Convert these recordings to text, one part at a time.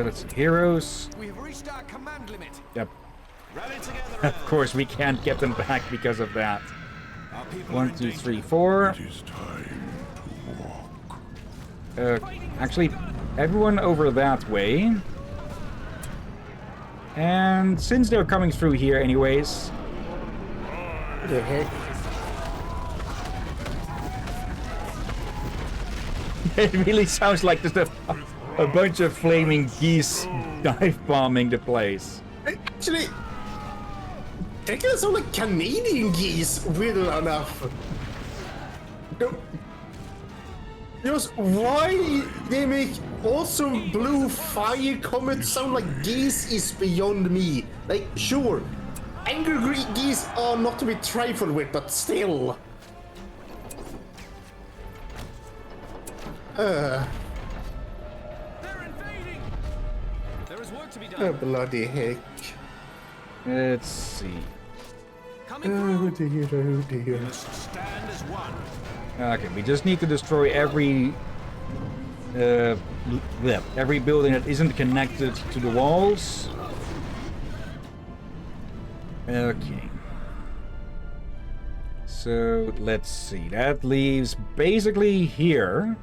let's see. Heroes. We've reached our command limit. Yep. Rally together. Of course, we can't get them back because of that. Our people 1, are in 2, danger. 3, 4. It is time to walk. Actually, everyone over that way. And since they're coming through here anyways... What the heck? It really sounds like just a bunch of flaming geese dive-bombing the place. Actually, they kind of sound like Canadian geese, weirdly enough. No. Just why they make awesome blue fire comets sound like geese is beyond me. Like, sure, angry geese are not to be trifled with, but still. They're invading. There is work to be done. Oh, bloody heck. Let's see. Coming Oh through. dear, oh dear. Must stand as one. Okay, we just need to destroy every every building that isn't connected to the walls. Okay. So let's see. That leaves basically here.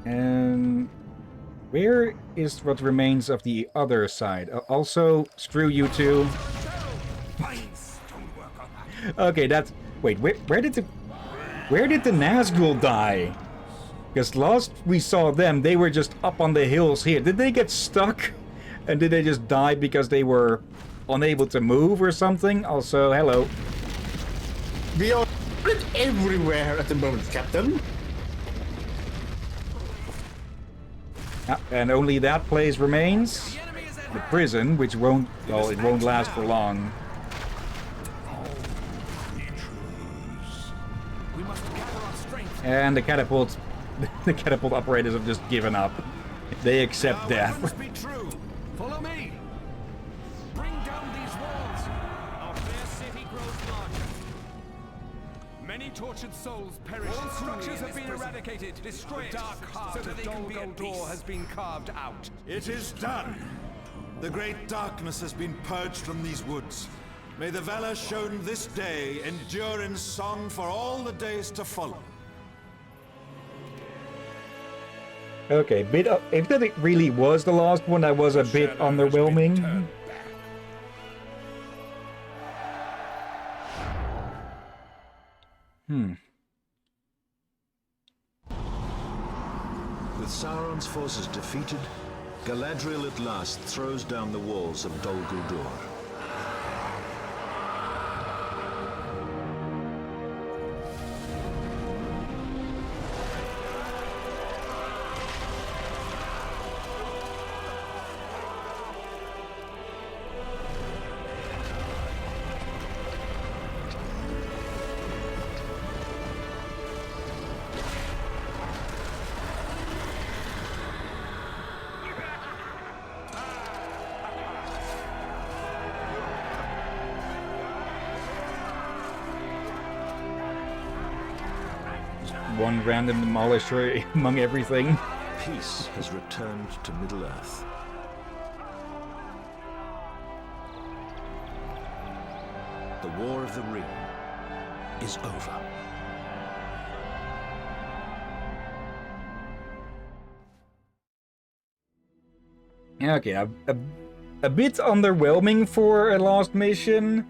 And where is what remains of the other side? Also, screw you two. Okay, that's... Wait, where did the Nazgul die? Because last we saw them, they were just up on the hills here. Did they get stuck? And did they just die because they were unable to move or something? Also, hello. We are everywhere at the moment, Captain. And only that place remains. The prison, which won't... Well, it won't last for long. We must gather our strength. And the catapult operators have just given up. They accept Our death. must be true. Follow me. Bring down these walls. Our fair city grows larger. Many tortured souls perish. All structures have been eradicated. Destroy it. Dark heart of Dol Guldur has been carved out. It is done. The great darkness has been purged from these woods. May the valor shown this day endure in song for all the days to follow. Okay, if that really was the last one, that was a bit underwhelming. With Sauron's forces defeated, Galadriel at last throws down the walls of Dol Guldur. One random demolisher among everything. Peace has returned to Middle-earth. The War of the Ring is over. Okay, a bit underwhelming for a last mission,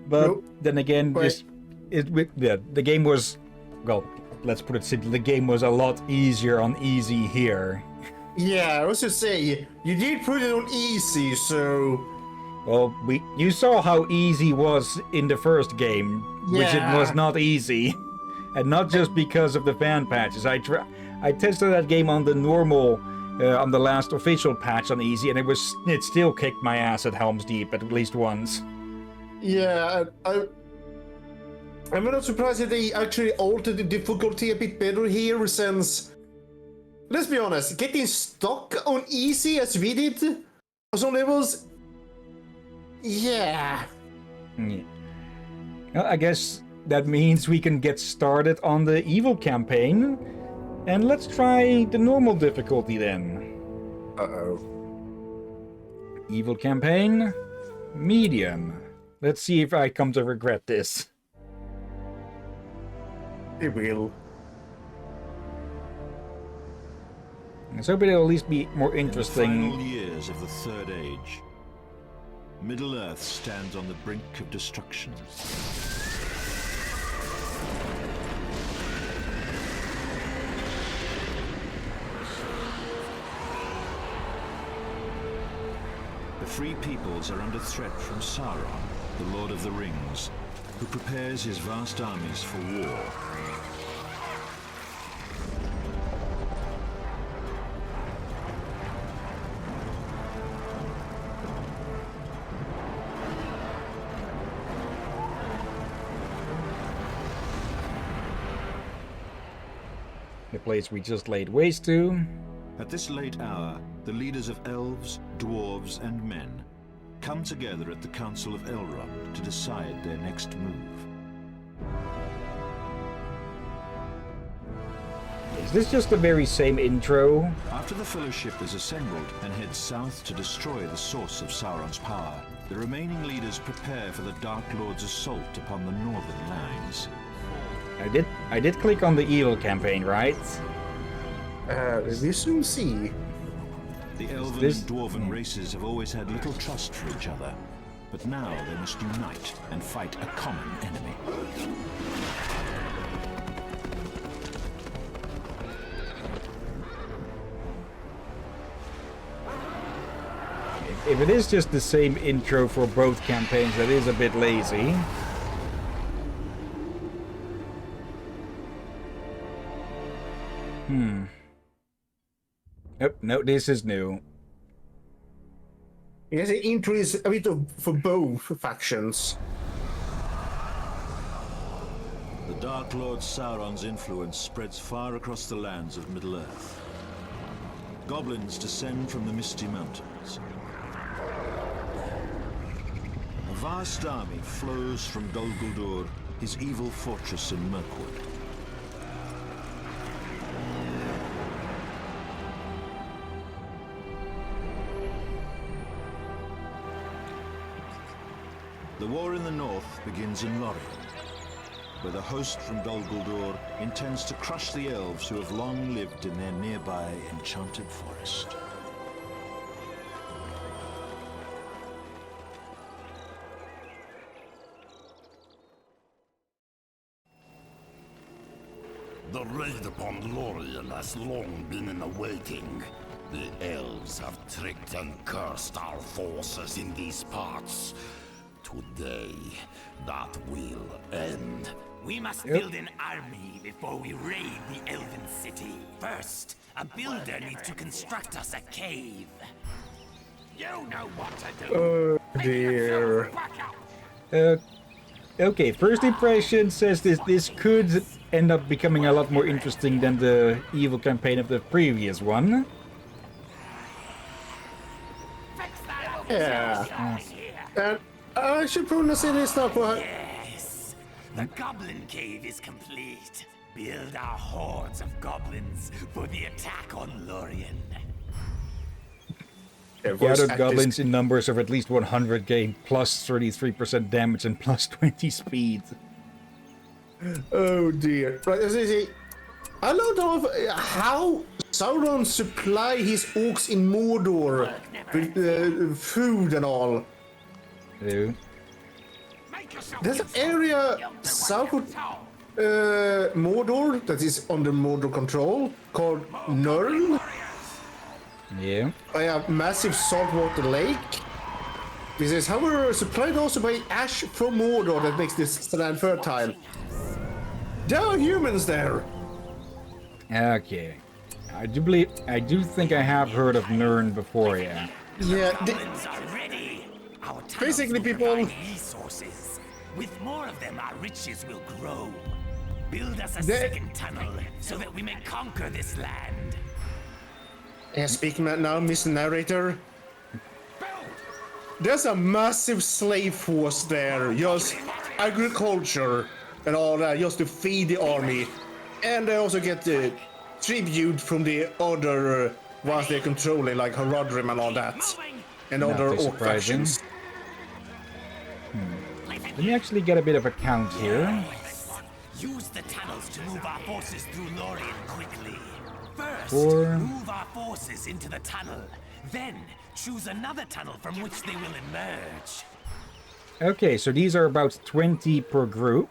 but Nope. then again, Wait. the game was, well, let's put it simply, the game was a lot easier on easy here. Yeah, I was just say you did put it on easy, so Well, you saw how easy was in the first game, which it was Yeah. not easy, and not just because of the fan patches. I tested that game on the normal, on the last official patch on easy, and it still kicked my ass at Helm's Deep at least once. yeah, I'm not surprised that they actually altered the difficulty a bit better here, since let's be honest, getting stuck on easy as we did on some levels, yeah. Yeah. Well, I guess that means we can get started on the evil campaign, and let's try the normal difficulty then. Uh-oh. Evil campaign, medium. Let's see if I come to regret this. It will. Let's hope it'll at least be more In the interesting. final years of the Third Age, Middle-earth stands on the brink of destruction. The Free Peoples are under threat from Sauron, the Lord of the Rings, who prepares his vast armies for war. The place we just laid waste to. At this late hour, the leaders of elves, dwarves, and men come together at the Council of Elrond to decide their next move. Is this just the very same intro? After the Fellowship is assembled and heads south to destroy the source of Sauron's power, the remaining leaders prepare for the Dark Lord's assault upon the northern lands. I did click on the evil campaign, right? We soon see. The elven this- and dwarven races have always had little trust for each other, but now they must unite and fight a common enemy. If it is just the same intro for both campaigns, that is a bit lazy. Nope, no, this is new. Yes, the intro is a bit for both factions. The Dark Lord Sauron's influence spreads far across the lands of Middle-earth. Goblins descend from the Misty Mountains. A vast army flows from Dol Guldur, his evil fortress in Mirkwood. The war in the north begins in Lorien, where the host from Dol Guldur intends to crush the elves who have long lived in their nearby enchanted forest. The raid upon Lorien has long been in the waiting. The elves have tricked and cursed our forces in these parts. Today, that will end. We must build an army before we raid the Elven City. First, a builder needs to construct us a cave. You know what to do. Oh dear. Okay, first impression says this could end up becoming a lot more interesting than the evil campaign of the previous one. Yeah. And I should probably say this now for Yes, the Goblin Cave is complete. Build our hordes of goblins for the attack on Lorien. Gathered goblins in numbers of at least 100 gain plus 33% damage and plus 20 speed. Oh dear. Right, as I say, I don't know how Sauron supply his orcs in Mordor with food and all. Ew. There's an area south of Mordor that is under Mordor control called Nurn. Yeah. By a massive saltwater lake. This is, however, supplied also by ash from Mordor that makes this land fertile. There are humans there. Okay. I do think I have heard of Nirn before, yeah. Yeah, Goblins are ready. Our tunnels Basically, will people- provide resources. With more of them, our riches will grow. Build us a They- second tunnel so that we may conquer this land. speaking now, Mr. Narrator. There's a massive slave force there, just agriculture and all that, just to feed the army. And they also get the tribute from the other once they're controlling like Horadrim and all that, and other Nothing orc surprising. factions. Let me actually get a bit of a count here. Use the tunnels to move our forces through Lorien quickly. First, 4. move our forces into the tunnel. Then, choose another tunnel from which they will emerge. Okay, so these are about 20 per group.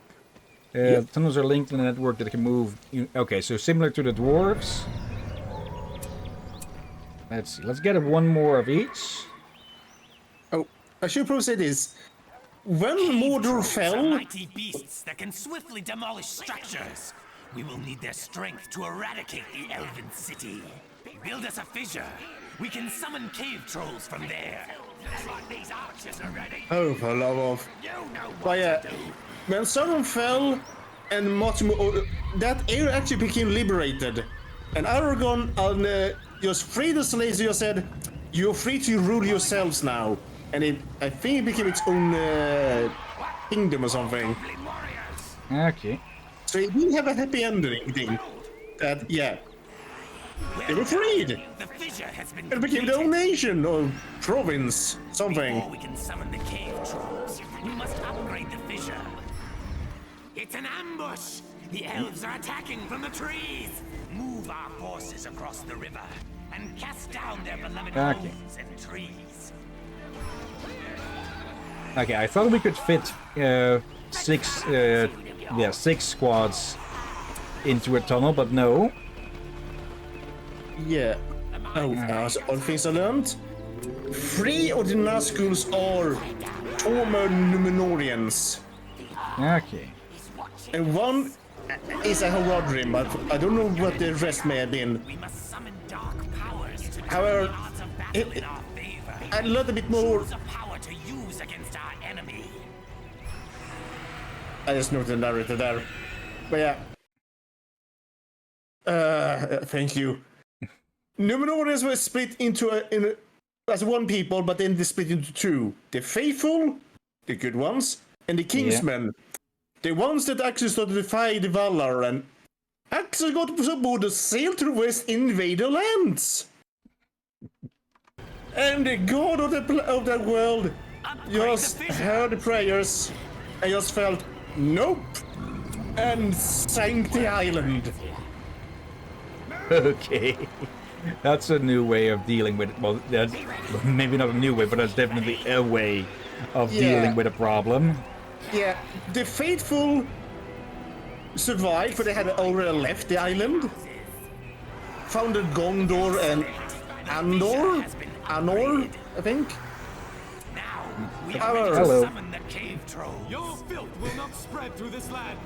Tunnels are linked in a network that can move... Okay, so similar to the dwarves. Let's see, let's get one more of each. Oh, I should probably say this. When Mordor Trolls are fell, mighty beasts that can swiftly demolish structures. We will need their strength to eradicate the Elven city. Build us a fissure. We can summon cave trolls from there. Looks like these archers are ready. oh, for love of. You know what But yeah, to do. when Sauron fell, and much more, that area actually became liberated, and Aragorn just freed the slaves. Just said, "You're free to rule yourselves now," and I think it became its own kingdom or something. Okay. So it didn't have a happy ending. Thing. That yeah, they were freed. The fissure has been It became their own nation or province, something. Before we can summon the cave trolls, we must upgrade the fissure. It's an ambush! The elves are attacking from the trees! Move our forces across the river and cast down their beloved Okay. homes and trees. Okay, I thought we could fit 6 squads into a tunnel, but no. Yeah. Oh, so all things I learned. 3 of the Nazguls are former Numenorians, Okay. and 1 is a Horadrim, but I don't know what the rest may have been. We must summon dark powers to turn However, the odds of battle in our favor. I learned a bit more. Choose a power to use against our enemy. I just noted the narrator there. But yeah. Thank you. Numenorians were split into as one people, but then they split into 2. The faithful, the good ones, and the Kingsmen. The ones that actually started to fight the Valar and actually got on board to sail to the west, invade the lands. And the god of the world just heard the prayers and just felt, nope, and sank the island. Okay. That's a new way of dealing with... Well, that's maybe not a new way, but that's definitely a way of dealing with a problem. Yeah, the faithful survived, but they had already left the island. Founded Gondor and Anor, I think. Now, we Hello. are ready to Hello. summon the cave trolls. Your filth will not spread through this land.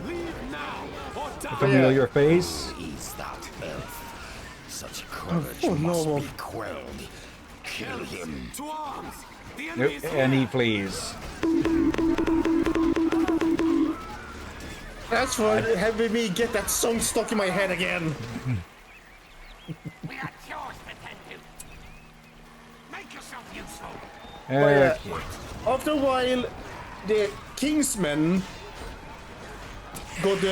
Leave now or die. Familiar face. Is that elf? Such courage oh, must no. be quelled. Kill him. To arms. The Nope, enemy is and here. he flees. That's for having me get that song stuck in my head again. We are yours, Matendu. Make yourself useful. Okay. After a while, the Kingsmen got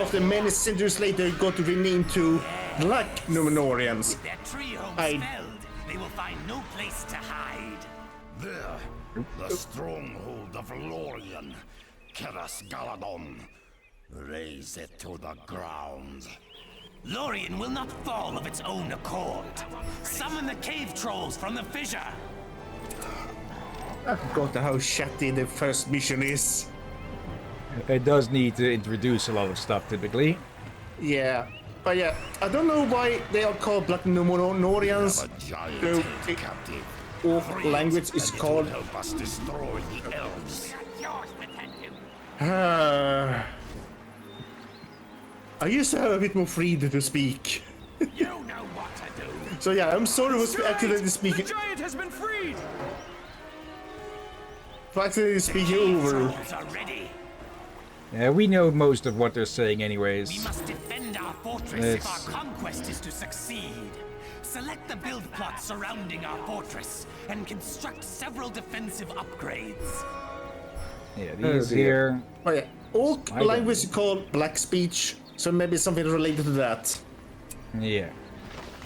after many centuries later, got renamed to Black Numenorians. Their tree homes I- felled, they will find no place to hide. There, the stronghold of Lorien, Keras Galadon. Raze it to the ground. Lorien will not fall of its own accord. Summon the cave trolls from the fissure. I forgot how shitty the first mission is. It does need to introduce a lot of stuff, typically. Yeah, but yeah, I don't know why they are called Black Numenorians. A giant No, held it- captive. Orc Free it, language is and it called. will help us destroy the elves. Yours, Matendu. I used to have a bit more freedom to speak. You know what to do. So yeah, I'm sorry for accidentally speaking. The giant has been freed. For accidentally speaking over. Trolls are ready. We know most of what they're saying We anyways. must defend our fortress Let's if our see. conquest is to succeed. Select the build plot surrounding our fortress and construct several defensive upgrades. Yeah, these dear. here. Oh yeah, Orc I don't language is called Black Speech, so maybe something related to that. Yeah.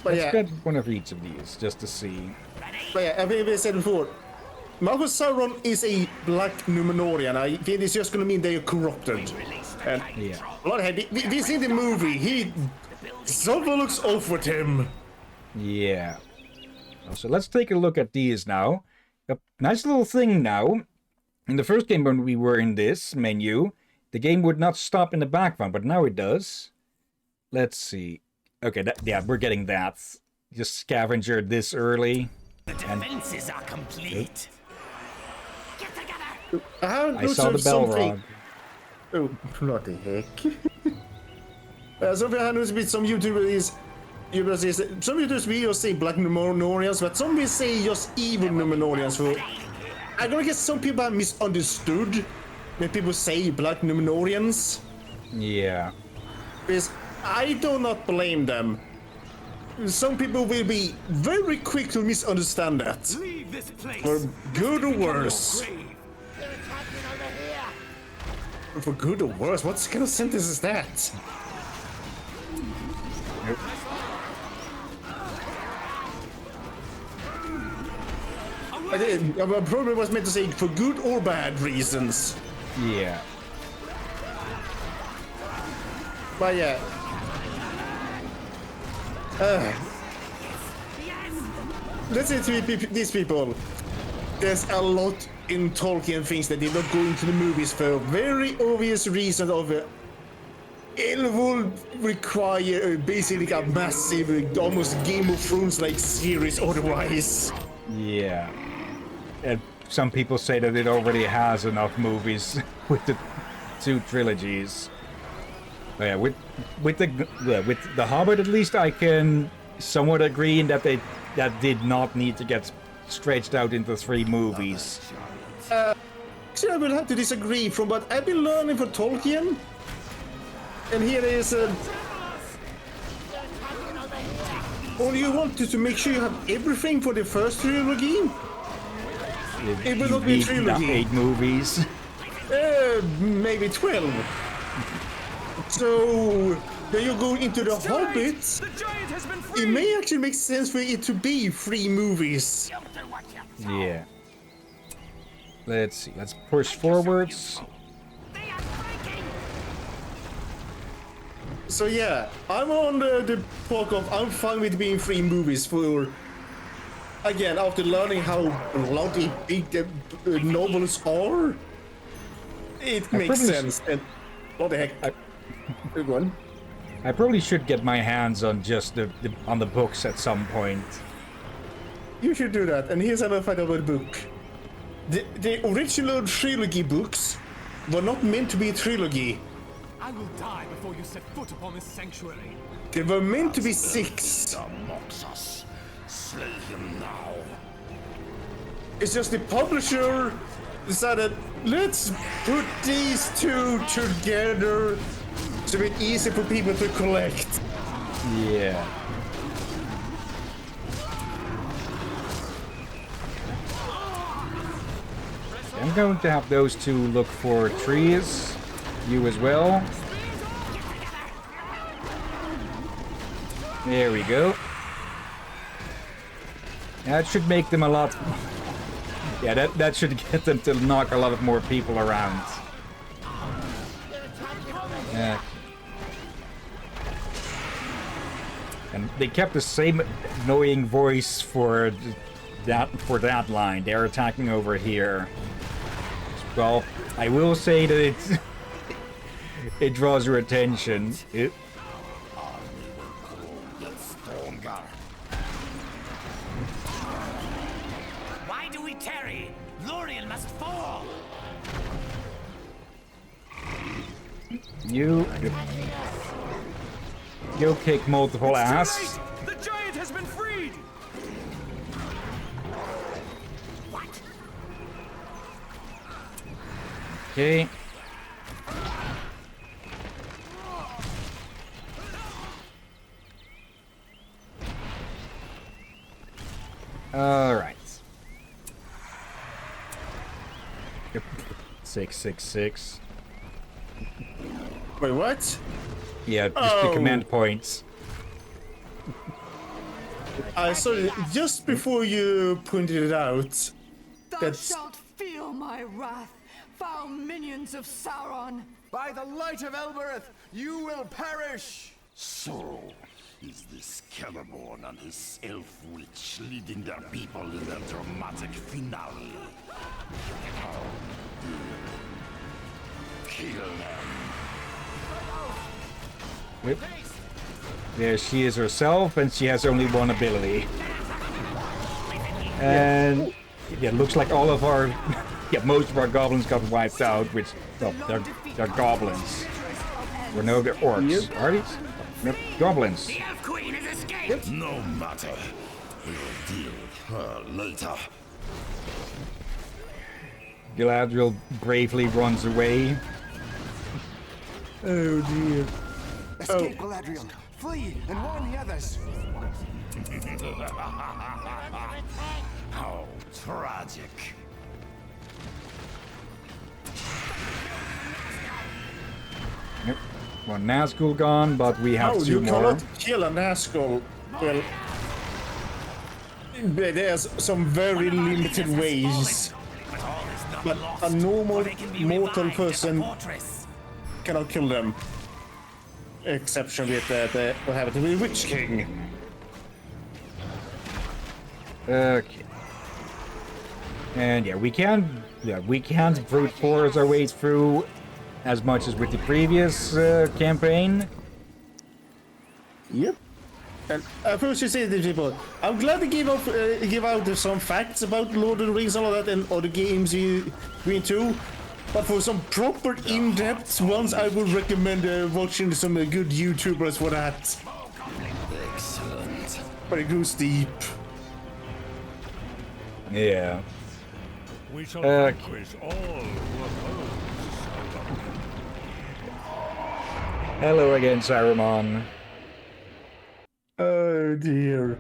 But Let's yeah, get one of each of these just to see. but yeah, I think I said before, Malchus Sauron is a black Numenorian. I think it's just gonna mean they are corrupted. And Yeah. Bloodhead, this in the movie, someone looks off with him. Yeah. So let's take a look at these now. A nice little thing now. In the first game when we were in this menu, the game would not stop in the background, but now it does. Let's see. Okay, yeah, we're getting that. Just scavenger this early. The defenses are complete. Get together. I saw the Balrog. Oh, what the heck? Something I noticed with some YouTubers some YouTubers video say black Numenorians, but some will say just evil Numenorians. So I'm gonna guess some people have misunderstood when people say black Numenorians. Yeah. Because I do not blame them. Some people will be very quick to misunderstand that. Leave this place. For good or Become your worse. grave. For good or worse? What kind of sentence is that? Nope. I probably was meant to say for good or bad reasons. Yeah. But yeah. Let's say to these people, there's a lot in Tolkien things that did not go into the movies for very obvious reason of it will require basically a massive, almost Game of Thrones like series otherwise. Yeah. And some people say that it already has enough movies with the 2 trilogies. But yeah, with the Hobbit at least I can somewhat agree in that that did not need to get stretched out into 3 movies. Actually, I will have to disagree from what I've been learning from Tolkien. And here is only you wanted to make sure you have everything for the first trilogy. It will not be a trilogy. 8 movies. Maybe 12. So then you go into the Hobbit. The giant has been It freed. may actually make sense for it to be 3 movies. Yeah. Let's see. Let's push forwards. They are breaking. So yeah, I'm on the talk of I'm fine with being 3 movies for. Again, after learning how bloody big the novels are, it makes probably sense. And what the heck? Good one. I probably should get my hands on just on the books at some point. You should do that. And here's another fact about the book. The original trilogy books were not meant to be a trilogy. I will die before you set foot upon this sanctuary. They were meant to be 6. Mocks us. Slay him now. It's just the publisher decided, let's put these 2 together to make it easy for people to collect. Yeah. I'm going to have those 2 look for trees. You as well. There we go. That should make them a lot... Yeah, that should get them to knock a lot of more people around. Yeah. And they kept the same annoying voice for that line. They're attacking over here. Well, I will say that it draws your attention. Why do we tarry? Lorien must fall. You kick multiple ass. The giant has been freed. What? Okay. All right. 666. Wait, what? Yeah, just the Oh. command points. I saw it just before you pointed it out. Thou That's- shalt feel my wrath, foul minions of Sauron. By the light of Elbereth, you will perish! So, is this Celeborn and his elf witch leading their people in their dramatic finale? How kill them? Yep. There she is herself, and she has only one ability. And yeah, it looks like all of our, yeah, most of our goblins got wiped out, which, well, they're goblins. Or no, they're orcs. Are these? Nope, goblins. The Elf Queen has escaped! No matter. We will deal with her later. Galadriel bravely runs away. Oh dear. Escape, Galadriel! Flee and warn the others! How tragic. Yep. One Nazgul gone, but we have Oh, two you more. cannot kill a Nazgul. Well, there's some very limited ways. But a normal mortal person cannot kill them. Exception with what happened to the Witch King. Okay. And yeah, we can't brute force our way through as much as with the previous campaign. Yep. And first you say to people, I'm glad to give out some facts about Lord of the Rings and all that and other games you been to. But for some proper in-depth ones, I would recommend watching some good YouTubers for that. Excellent. But it goes deep. Yeah. We shall Okay. vanquish all who oppose Sauron. Hello again, Saruman. Oh dear.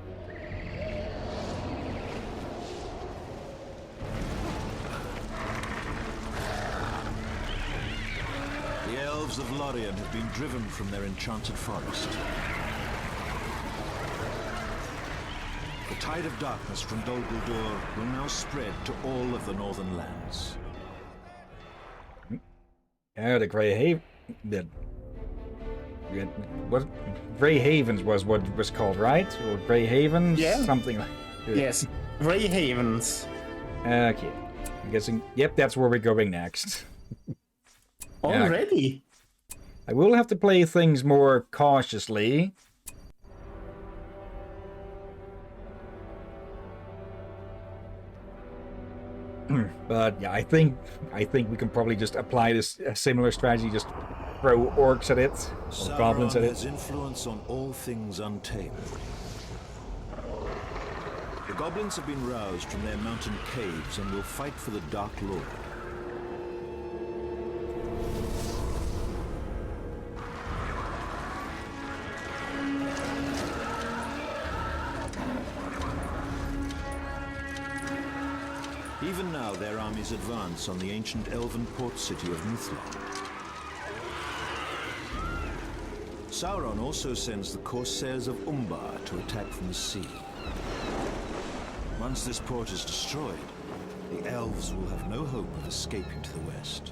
The elves of Lorien have been driven from their enchanted forest. The tide of darkness from Dol Guldur will now spread to all of the northern lands. Yeah, the Grey Haven. What Grey Havens was what it was called, right? Or Grey Havens? Yeah. Something like. Yes. Grey Havens. Okay. I'm guessing. Yep, that's where we're going next. Already? I will have to play things more cautiously. But yeah, I think we can probably just apply this similar strategy, just throw orcs at it, or goblins at Sauron it. has influence on all things untamed. The goblins have been roused from their mountain caves and will fight for the Dark Lord. Even now, their armies advance on the ancient elven port city of Mithlond. Sauron also sends the Corsairs of Umbar to attack from the sea. Once this port is destroyed, the elves will have no hope of escaping to the west.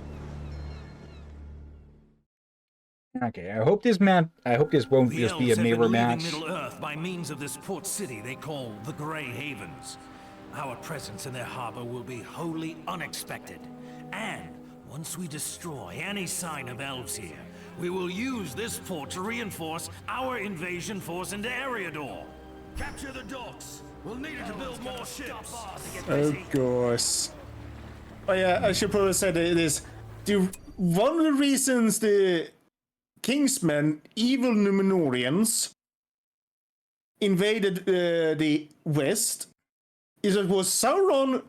Okay, I hope this won't The just be a elves have mirror been leaving match. Middle Earth by means of this port city they call the Grey Havens. Our presence in their harbor will be wholly unexpected. And once we destroy any sign of elves here, we will use this port to reinforce our invasion force into Eriador. Capture the docks. We'll need it to build more ships. Of course. Oh yeah, I should probably say this. One of the reasons the Kingsmen, evil Númenóreans, invaded the west is it was Sauron,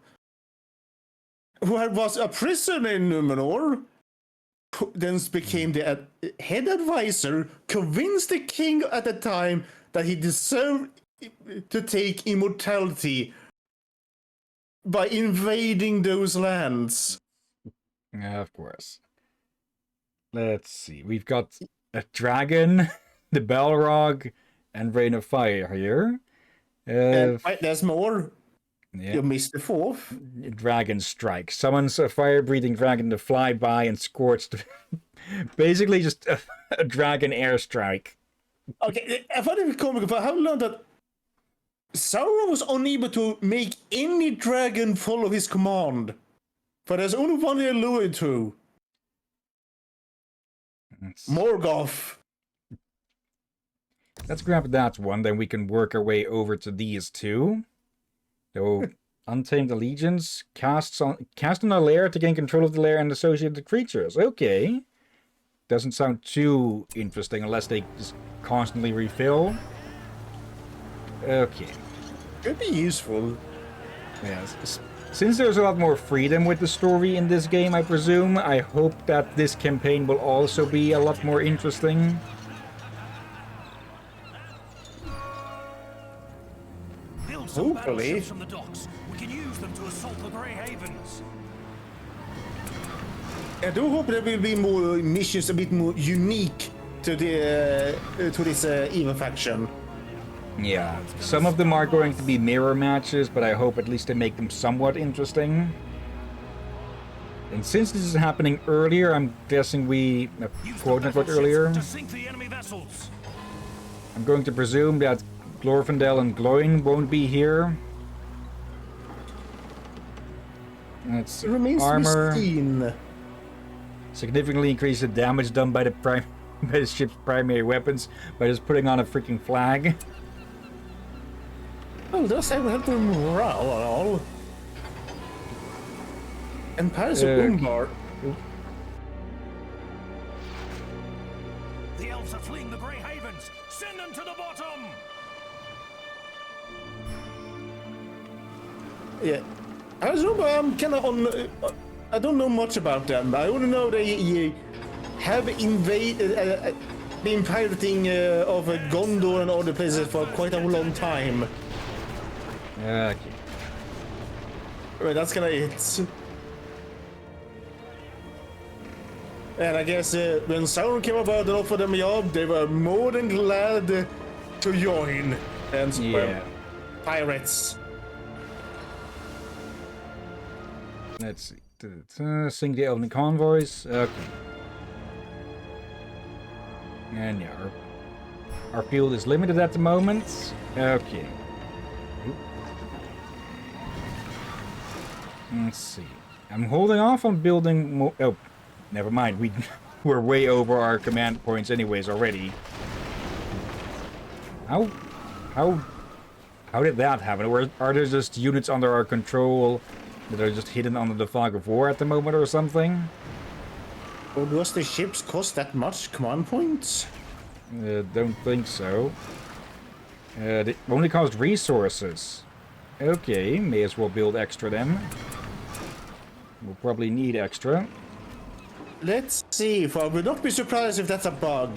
who was a prisoner in Númenor, who then became the head advisor, convinced the king at the time that he deserved to take immortality by invading those lands. Yeah, of course. Let's see. We've got a dragon, the Balrog, and Rain of Fire here. Wait, there's more. Yeah. You missed the fourth. Dragon Strike. Summons a fire-breathing dragon to fly by and scorch the... Basically just a dragon airstrike. Okay, I found it comical, but how learned that Sauron was unable to make any dragon follow his command. But there's only one he alluded to. Morgoth. Let's grab that one, then we can work our way over to these two. So, Untamed Allegiance. Cast on a lair to gain control of the lair and associated creatures. Okay. Doesn't sound too interesting unless they just constantly refill. Okay. Could be useful. Yes. Since there's a lot more freedom with the story in this game, I presume, I hope that this campaign will also be a lot more interesting. Build some Hopefully. battleships from the docks. We can use them to assault the Grey Havens. I do hope there will be more missions a bit more unique to the to this evil faction. Yeah, some of them are going to be mirror matches, but I hope at least they make them somewhat interesting. And since this is happening earlier, I'm guessing we quoted it earlier. To sink the enemy vessels. I'm going to presume that Glorfindel and Gloin won't be here. Let's It remains armor. to be seen. Significantly increase the damage done by by the ship's primary weapons by just putting on a freaking flag. Oh, does have helped them morale at all? And Paris of Umbar. The elves are fleeing the Grey Havens. Send them to the bottom. Yeah, Paris of Umbar. I'm kind of on. I don't know much about them. I only know they have invaded, been pirating of Gondor and other places for quite a long time. Okay. Right, that's kind of it. And I guess when Sauron came about and offered them a job, they were more than glad to join. And Yeah. pirates. Let's see. Sink the Elven convoys. Okay. And yeah, our field is limited at the moment. Okay. Let's see. I'm holding off on building more. Oh, never mind. We're way over our command points anyways already. How did that happen? Or are there just units under our control that are just hidden under the fog of war at the moment or something? Or does the ships cost that much command points? Don't think so. They only cost resources. Okay, may as well build extra then. We'll probably need extra. Let's see, for I would not be surprised if that's a bug.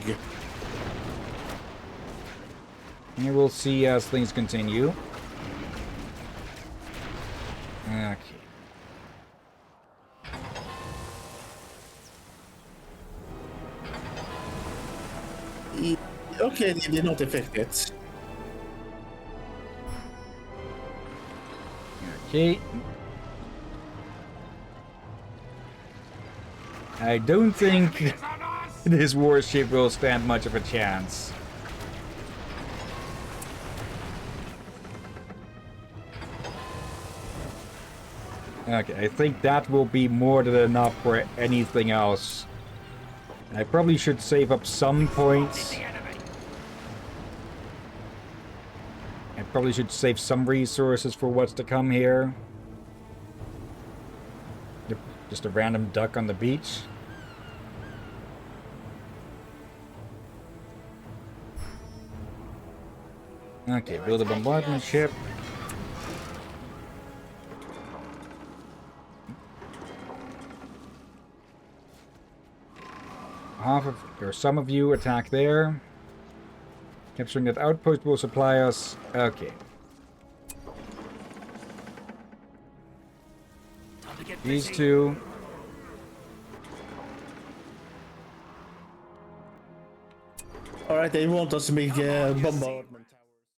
And we'll see as things continue. Okay. Okay, they did not affect it. Okay. I don't think this warship will stand much of a chance. Okay, I think that will be more than enough for anything else. I probably should save up some points. I probably should save some resources for what's to come here. Yep, just a random duck on the beach. Okay, build a bombardment ship. Some of you attack there. Capturing that outpost will supply us. Okay. These two. Alright, they want us to make bombardment.